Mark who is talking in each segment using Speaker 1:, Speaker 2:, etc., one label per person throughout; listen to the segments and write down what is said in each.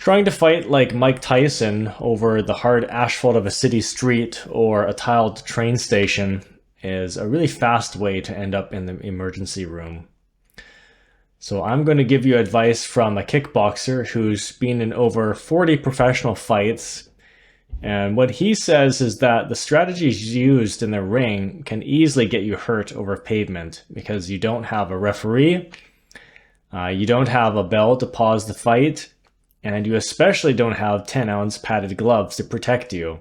Speaker 1: Trying to fight like Mike Tyson over the hard asphalt of a city street or a tiled train station is a really fast way to end up in the emergency room. So I'm going to give you advice from a kickboxer who's been in over 40 professional fights. And what he says is that the strategies used in the ring can easily get you hurt over pavement because you don't have a referee, you don't have a bell to pause the fight, and you especially don't have 10-ounce padded gloves to protect you.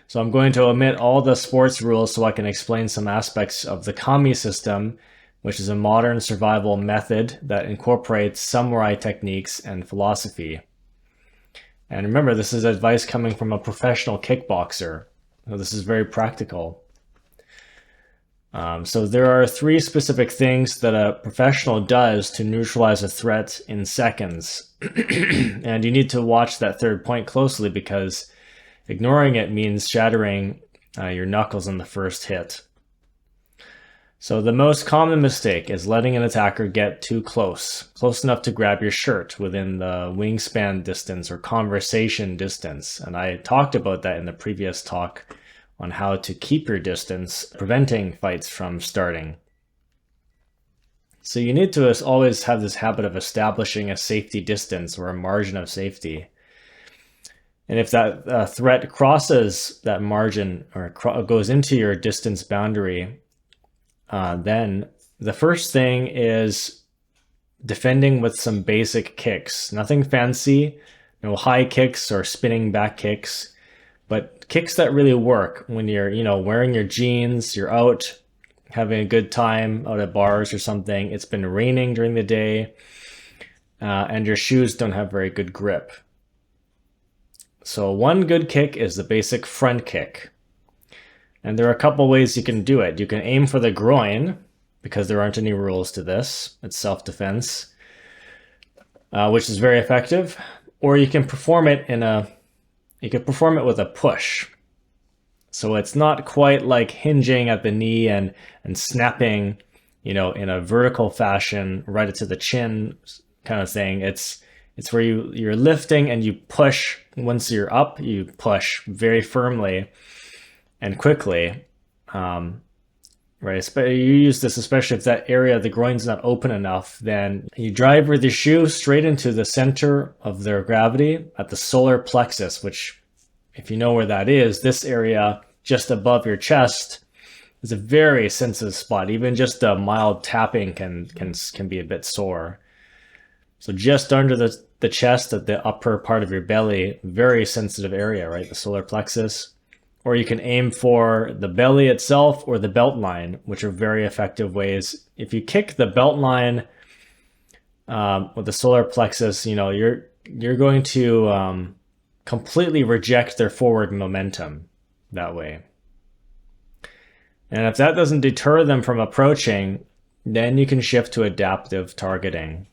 Speaker 1: So I'm going to omit all the sports rules so I can explain some aspects of the kami system, which is a modern survival method that incorporates samurai techniques and philosophy. And remember, this is advice coming from a professional kickboxer. So this is very practical. So there are 3 specific things that a professional does to neutralize a threat in seconds. And you need to watch that third point closely because ignoring it means shattering your knuckles in the first hit. So the most common mistake is letting an attacker get too close enough to grab your shirt within the wingspan distance or conversation distance. And I talked about that in the previous talk on how to keep your distance, preventing fights from starting. So you need to always have this habit of establishing a safety distance or a margin of safety. And if that threat crosses that margin or goes into your distance boundary, then the first thing is defending with some basic kicks. Nothing fancy, no high kicks or spinning back kicks, but kicks that really work when you're, wearing your jeans, you're out having a good time out at bars or something. It's been raining during the day, and your shoes don't have very good grip. So one good kick is the basic front kick. And there are a couple ways you can do it. You can aim for the groin, because there aren't any rules to this. It's self-defense, which is very effective. Or you can perform it with a push. So it's not quite like hinging at the knee and snapping, in a vertical fashion right to the chin kind of thing. It's where you're lifting and you push. Once you're up, you push very firmly and quickly, right? You use this especially if that area of the groin's not open enough. Then you drive with your shoe straight into the center of their gravity at the solar plexus, which, if you know where that is, this area just above your chest is a very sensitive spot. Even just a mild tapping can be a bit sore. So just under the chest at the upper part of your belly, very sensitive area, right? The solar plexus. Or you can aim for the belly itself or the belt line, which are very effective ways. If you kick the belt line with the solar plexus, you're going to completely reject their forward momentum that way. And if that doesn't deter them from approaching, then you can shift to adaptive targeting.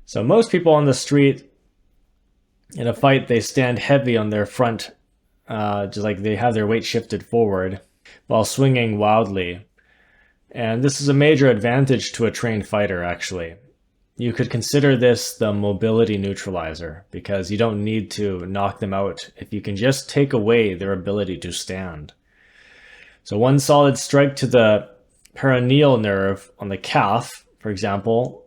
Speaker 1: So most people on the street in a fight, they stand heavy on their front, just like they have their weight shifted forward while swinging wildly. And this is a major advantage to a trained fighter, actually. You could consider this the mobility neutralizer because you don't need to knock them out if you can just take away their ability to stand. So one solid strike to the peroneal nerve on the calf, for example,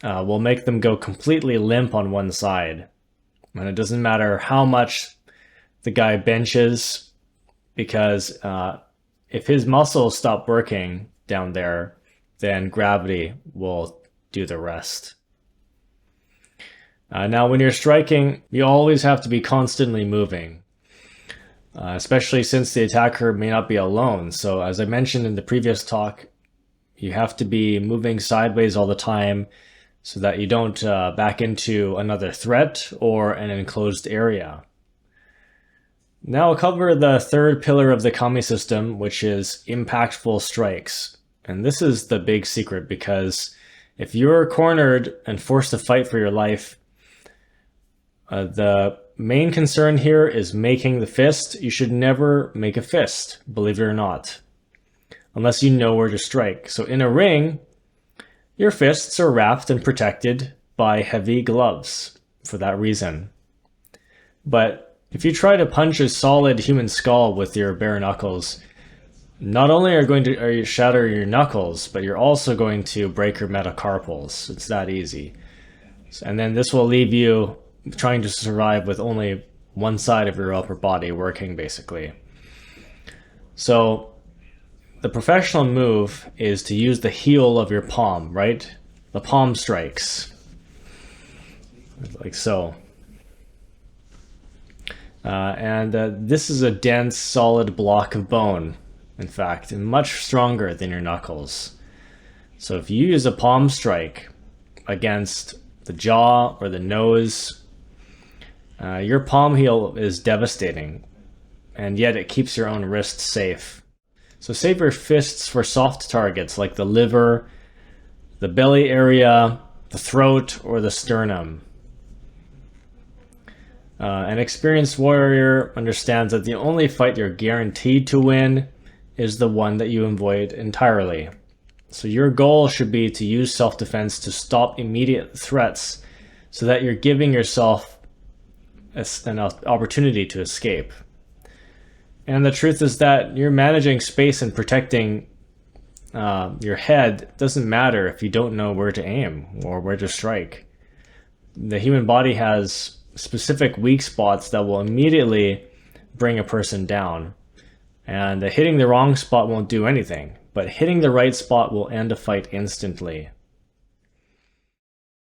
Speaker 1: will make them go completely limp on one side. And it doesn't matter how much the guy benches, because if his muscles stop working down there, then gravity will do the rest. Now, when you're striking, you always have to be constantly moving, especially since the attacker may not be alone. So as I mentioned in the previous talk, you have to be moving sideways all the time so that you don't back into another threat or an enclosed area. Now I'll cover the third pillar of the kami system, which is impactful strikes. And this is the big secret, because if you're cornered and forced to fight for your life, the main concern here is making the fist. You should never make a fist, believe it or not, unless you know where to strike. So in a ring, your fists are wrapped and protected buy heavy gloves for that reason. But if you try to punch a solid human skull with your bare knuckles, not only are you shatter your knuckles, but you're also going to break your metacarpals. It's that easy. And then this will leave you trying to survive with only one side of your upper body working, basically. So the professional move is to use the heel of your palm, right? The palm strikes. Like so. This is a dense, solid block of bone, in fact, and much stronger than your knuckles. So if you use a palm strike against the jaw or the nose, your palm heel is devastating, and yet it keeps your own wrist safe. So save your fists for soft targets like the liver, the belly area, the throat, or the sternum. An experienced warrior understands that the only fight you're guaranteed to win is the one that you avoid entirely. So your goal should be to use self-defense to stop immediate threats so that you're giving yourself an opportunity to escape. And the truth is that you're managing space and protecting your head doesn't matter if you don't know where to aim or where to strike. The human body has specific weak spots that will immediately bring a person down. And hitting the wrong spot won't do anything, but hitting the right spot will end a fight instantly.